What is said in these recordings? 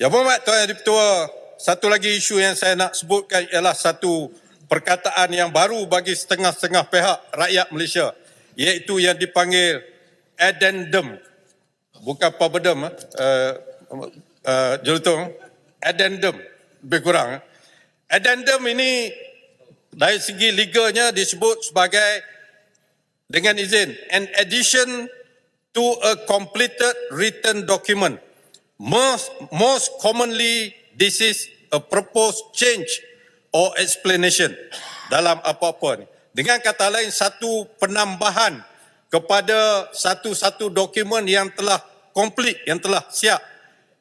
Yang Berhormat Tuan Yang Di-Pertua, satu lagi isu yang saya nak sebutkan ialah satu perkataan yang baru bagi setengah-setengah pihak rakyat Malaysia, iaitu yang dipanggil addendum. Bukan pabedum, Jelutong. Addendum, lebih kurang. Addendum ini dari segi legalnya disebut sebagai, dengan izin, an addition to a completed written document. Most commonly, this is a proposed change or explanation dalam apa-apa ni. Dengan kata lain, satu penambahan kepada satu-satu dokumen yang telah komplit, yang telah siap.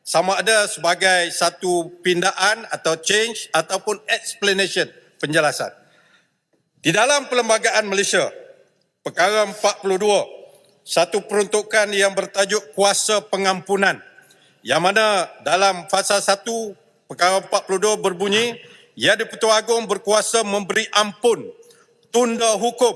Sama ada sebagai satu pindaan atau change ataupun explanation, penjelasan. Di dalam Perlembagaan Malaysia, Perkara 42, satu peruntukan yang bertajuk kuasa pengampunan, yang mana dalam fasa 1 Perkara 42 berbunyi, Yang di-Pertua Agong berkuasa memberi ampun, tunda hukum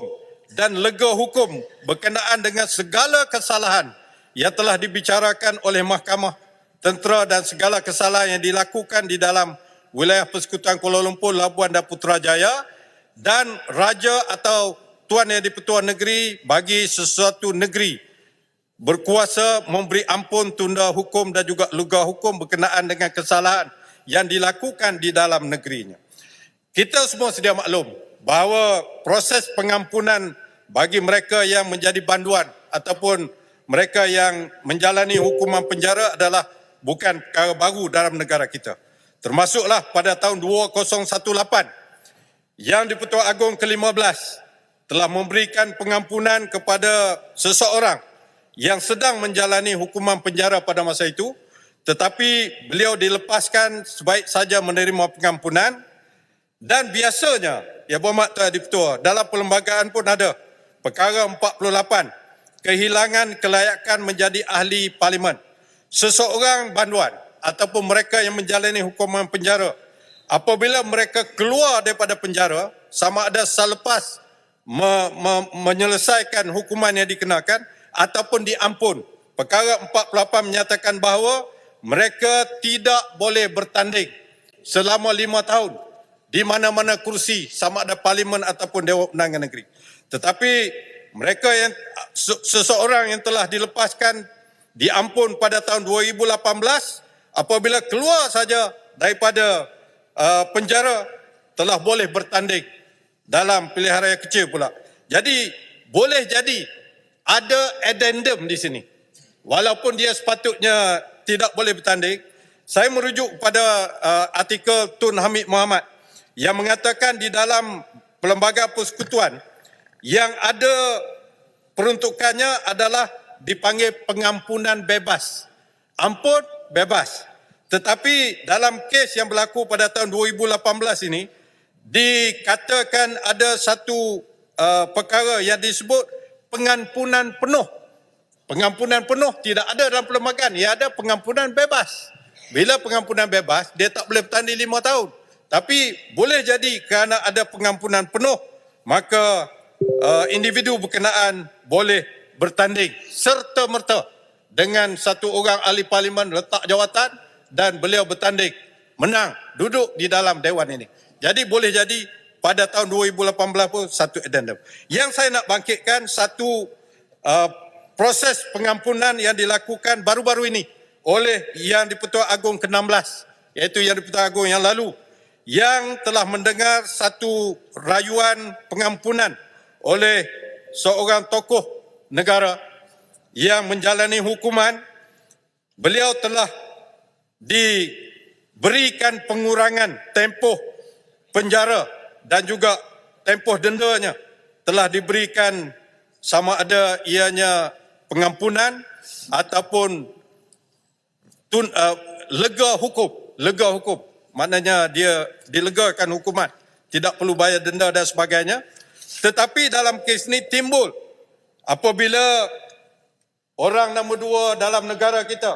dan lega hukum berkenaan dengan segala kesalahan yang telah dibicarakan oleh Mahkamah Tentera dan segala kesalahan yang dilakukan di dalam wilayah Persekutuan Kuala Lumpur, Labuan dan Putrajaya, dan Raja atau Tuan Yang di-Pertua Negeri bagi sesuatu negeri berkuasa memberi ampun, tunda hukum dan juga lega hukum berkenaan dengan kesalahan yang dilakukan di dalam negerinya. Kita semua sedia maklum bahawa proses pengampunan bagi mereka yang menjadi banduan ataupun mereka yang menjalani hukuman penjara adalah bukan perkara baru dalam negara kita. Termasuklah pada tahun 2018, Yang di-Pertua Agong ke-15 telah memberikan pengampunan kepada seseorang yang sedang menjalani hukuman penjara pada masa itu, tetapi beliau dilepaskan sebaik saja menerima pengampunan. Dan biasanya, Yang Berhormat Tuan Di-Pertua, dalam perlembagaan pun ada Perkara 48, kehilangan kelayakan menjadi ahli parlimen. Seseorang banduan ataupun mereka yang menjalani hukuman penjara, apabila mereka keluar daripada penjara, sama ada selepas menyelesaikan hukuman yang dikenakan ataupun diampun. Perkara 48 menyatakan bahawa mereka tidak boleh bertanding selama 5 tahun di mana-mana kursi, sama ada parlimen ataupun Dewan Undangan Negeri. Tetapi mereka yang seseorang yang telah dilepaskan, diampun pada tahun 2018, apabila keluar saja daripada penjara, telah boleh bertanding dalam pilihan raya kecil pula. Jadi boleh jadi ada addendum di sini. Walaupun dia sepatutnya tidak boleh bertanding, saya merujuk pada artikel Tun Hamid Mohamad yang mengatakan di dalam Perlembagaan Persekutuan yang ada peruntukannya adalah dipanggil pengampunan bebas. Ampun bebas. Tetapi dalam kes yang berlaku pada tahun 2018 ini, dikatakan ada satu perkara yang disebut pengampunan penuh. Pengampunan penuh tidak ada dalam perlembagaan. Ia ada pengampunan bebas. Bila pengampunan bebas, dia tak boleh bertanding 5 tahun. Tapi boleh jadi kerana ada pengampunan penuh, maka individu berkenaan boleh bertanding serta-merta dengan satu orang ahli parlimen letak jawatan dan beliau bertanding, menang, duduk di dalam dewan ini. Jadi boleh jadi pada tahun 2018 pun satu addendum. Yang saya nak bangkitkan satu proses pengampunan yang dilakukan baru-baru ini oleh Yang di-Pertua Agong ke-16, iaitu Yang di-Pertua Agong yang lalu, yang telah mendengar satu rayuan pengampunan oleh seorang tokoh negara yang menjalani hukuman. Beliau telah diberikan pengurangan tempoh penjara dan juga tempoh dendanya telah diberikan, sama ada ianya pengampunan ataupun lega hukum. Maknanya dia dilegakan hukuman, tidak perlu bayar denda dan sebagainya. Tetapi dalam kes ini timbul apabila orang nombor 2 dalam negara kita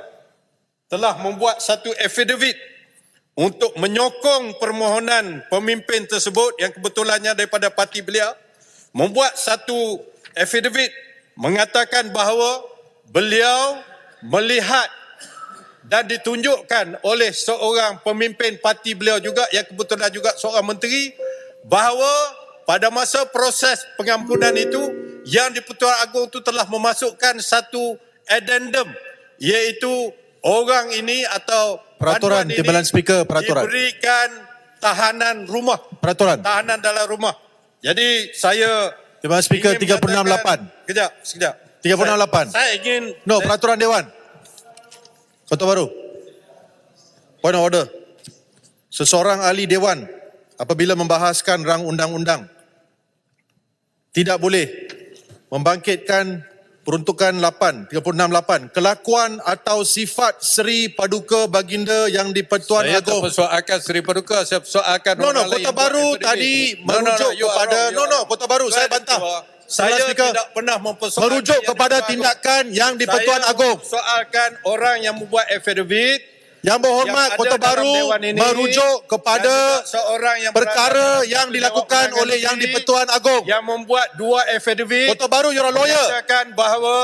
telah membuat satu affidavit untuk menyokong permohonan pemimpin tersebut yang kebetulannya daripada parti beliau, membuat satu affidavit mengatakan bahawa beliau melihat dan ditunjukkan oleh seorang pemimpin parti beliau juga yang kebetulan juga seorang menteri bahawa pada masa proses pengampunan itu yang di-Pertuan Agong itu telah memasukkan satu addendum iaitu orang ini atau Peraturan bantuan Timbalan Speaker, peraturan. diberikan tahanan rumah, Peraturan. tahanan dalam rumah. Jadi saya Timbalan Speaker ingin 368. Sekejap. 368. Saya ingin No, peraturan Dewan. Kota Baru. Point of order. Seseorang ahli Dewan apabila membahaskan rang undang-undang tidak boleh membangkitkan peruntukan 368 kelakuan atau sifat Seri Paduka Baginda yang di-Pertuan saya tak Agong. persoalkan Seri Paduka, saya persoalkan No, orang lain Kota yang Baru buat tadi affidavit. merujuk you are kepada wrong. Kota Baru saya bantah. Saya Speaker, tidak pernah mempersoalkan merujuk yang kepada di-Pertuan tindakan yang Agong. di-Pertuan Agong. Saya mempersoalkan orang yang membuat affidavit Yang berhormat yang Kota ada dalam Baru Dewan ini, merujuk dan kepada juga seorang yang perkara berada yang dalam dilakukan Dewan oleh yang Negeri di-Pertuan Agong. yang membuat dua affidavit Kota Baru, you are a lawyer. menyatakan bahawa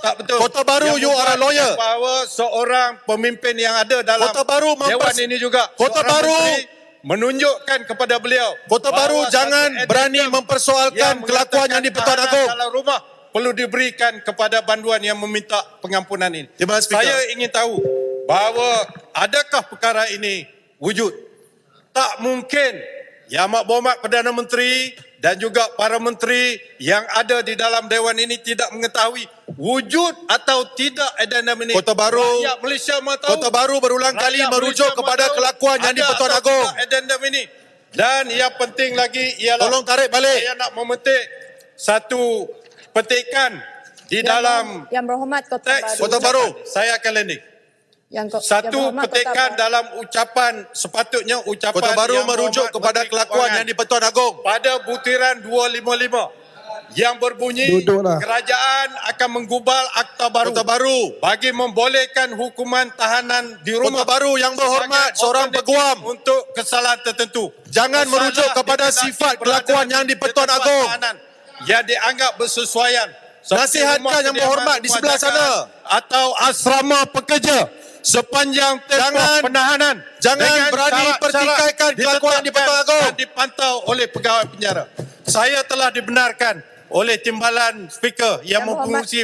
tak betul. Kota Baru, Yang you are a membuat lawyer. bahawa seorang pemimpin yang ada dalam Kota Baru Dewan ini juga Kota seorang Baru menteri menunjukkan kepada beliau Kota Baru bahawa jangan satu berani addendum mempersoalkan yang kelakuan yang mengatakan di-Pertuan tahanan Agong. dalam rumah perlu diberikan kepada banduan yang meminta pengampunan ini. Terima kasih, Speaker. Saya ingin tahu bahawa adakah perkara ini wujud? Tak mungkin Yang Amat Berhormat Perdana Menteri dan juga para menteri yang ada di dalam Dewan ini tidak mengetahui wujud atau tidak addendum ini. Kota Baru, Rakyat Malaysia mahu tahu. Kota Baru berulang kali Rakyat merujuk Malaysia kepada mahu tahu kelakuan yang ada di-Pertuan atau Agong. tidak addendum ini. Dan yang penting lagi ialah Tolong tarik balik. saya nak memetik satu petikan di dalam Yang Berhormat Kota teks Baru. Kota Baru. Saya akan landing. Yang Satu Berhormat Kota petikan Baru. dalam ucapan sepatutnya ucapan Kota Baru Yang merujuk Berhormat kepada Menteri kelakuan Kewangan yang di-Pertuan Agong. pada butiran 255 yang berbunyi Duduklah. kerajaan akan menggubal Akta Baru Kota Baru. bagi membolehkan hukuman tahanan di rumah Kota Baru yang berhormat sebagai seorang alternatif peguam. untuk kesalahan tertentu. Jangan merujuk kepada dikenaki sifat berada kelakuan di yang di-Pertuan tempat Agong. tahanan yang dianggap bersesuaian. Seperti Nasihatkan rumah Yang kediaman Berhormat di sebelah perpajakan sana. atau asrama pekerja sepanjang tempoh penahanan jangan dengan berani syarat-syarat pertikaikan kelakuan yang di-Pertuan Agong. dan dipantau oleh pegawai penjara. Saya telah dibenarkan oleh Timbalan Speaker yang Yang Berhormat. mempengurusi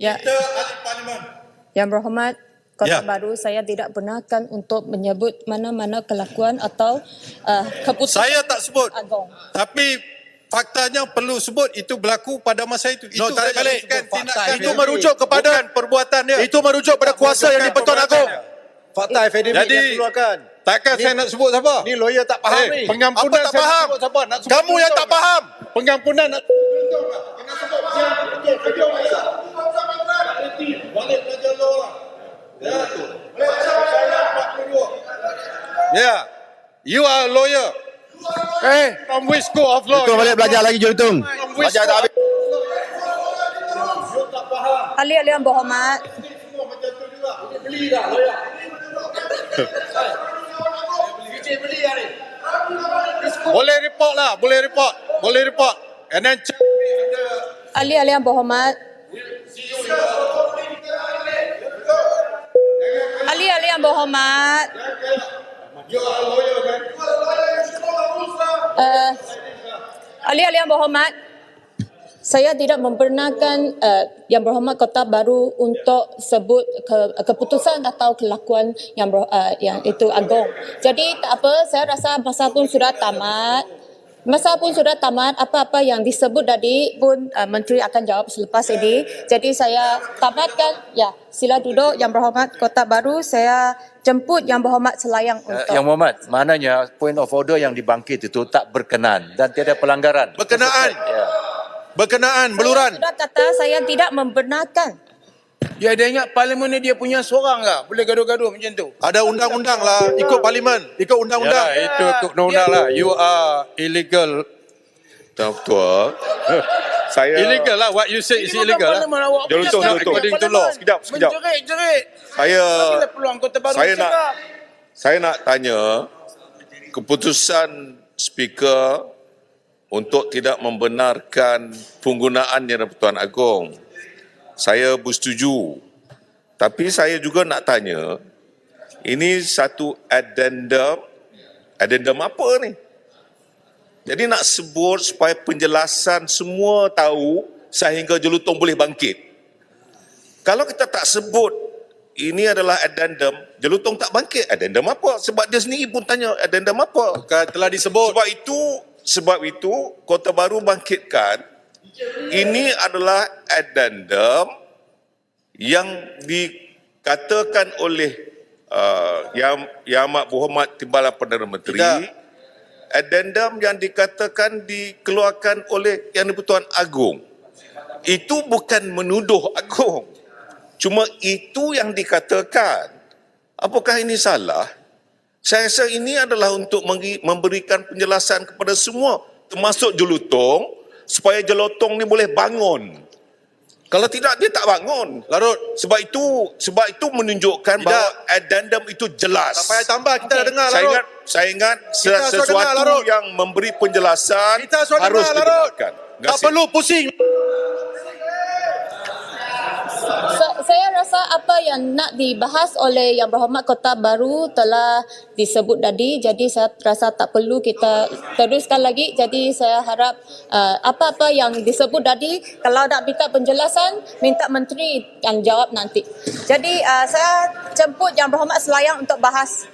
Ya, kita ahli parlimen. Yang Berhormat Kota Ya. Baru, saya tidak benarkan untuk menyebut mana-mana kelakuan atau keputusan Saya tak sebut. Agong. Tapi faktanya perlu sebut itu berlaku pada masa itu. No, tarik saya balik. berikan tindakan Itu merujuk kepada bukan perbuatan dia. Itu merujuk pada kuasa yang di-Pertuan Agong. Fakta FADB Jadi, yang keluarkan. Takkan saya nak sebut siapa? Ni lawyer tak faham ni. Pengampunan Apa tak saya nak faham? sebut siapa? Nak sebut Kamu yang tak contoh faham. tak? Pengampunan nak kena sebut balik belajar law lah. Ya. You are a lawyer. From which school of law? Kau balik belajar lagi Juntung. From which Belajar tak habis. Ahli-ahli Yang Berhormat, Boleh report lah, boleh report. Boleh report. And then check. ahli-ahli Yang Berhormat, ahli-ahli Yang Berhormat, ahli-ahli Yang Berhormat, saya tidak membenarkan Yang Berhormat Kota Baru untuk sebut keputusan atau kelakuan yang itu Agong. Jadi tak apa, saya rasa masa pun sudah tamat. Masa pun sudah tamat, apa-apa yang disebut tadi pun Menteri akan jawab selepas ini. Jadi saya tamatkan. Ya, sila duduk Yang Berhormat Kota Baru. Saya jemput Yang Berhormat Selayang untuk... Yang Berhormat, maknanya point of order yang dibangkit itu tak berkenan dan tiada pelanggaran. Berkenaan. Ya. Berkenaan, Saya beluran. sudah kata saya tidak membenarkan. Ya, dia ingat parlimen ni dia punya seorang ke? Boleh gaduh-gaduh macam tu. Ada undang-undang lah. Ikut parlimen. Ikut undang-undang. Yalah, itu undang-undang lah. You are illegal. Tuan-tuan, saya Illegal lah. What you say is Ini bukan illegal lah. parlimen awak punya Juntung, seorang. Juntung. According to law. Sekejap. Menjerit-jerit. saya Bila peluang Kota Baru saya nak cakap. saya nak tanya keputusan speaker untuk tidak membenarkan penggunaan Yang di-Pertuan Agong. Saya bersetuju Tapi saya juga nak tanya, ini satu addendum apa ni? Jadi nak sebut supaya penjelasan semua tahu sehingga jelutong boleh bangkit. Kalau kita tak sebut ini adalah addendum, jelutong tak bangkit. Addendum apa? Sebab dia sendiri pun tanya addendum apa. Bukan telah disebut. Sebab itu Kota Baru bangkitkan ini adalah addendum yang dikatakan oleh Yang Amat Berhormat Timbalan Perdana Menteri. Tidak. Addendum yang dikatakan dikeluarkan oleh Yang di-Pertuan Agong. Itu bukan menuduh Agong. Cuma itu yang dikatakan. Apakah ini salah? Saya rasa ini adalah untuk memberikan penjelasan kepada semua, termasuk jelutong, supaya jelutong ni boleh bangun. Kalau tidak, dia tak bangun. Larut. Sebab itu menunjukkan Tidak. bahawa addendum itu jelas. Tak payah tambah, kita dah dengar, Saya Larut. ingat Kita sudah sesuatu dengar, Larut. yang memberi penjelasan Kita sudah harus dengar, Larut. dibenarkan. Terima Tak kasih. perlu pusing. Saya rasa apa yang nak dibahas oleh Yang Berhormat Kota Baru telah disebut tadi, jadi saya rasa tak perlu kita teruskan lagi. Jadi saya harap apa-apa yang disebut tadi, kalau nak minta penjelasan, minta Menteri yang jawab nanti. Jadi saya jemput Yang Berhormat Selayang untuk bahas.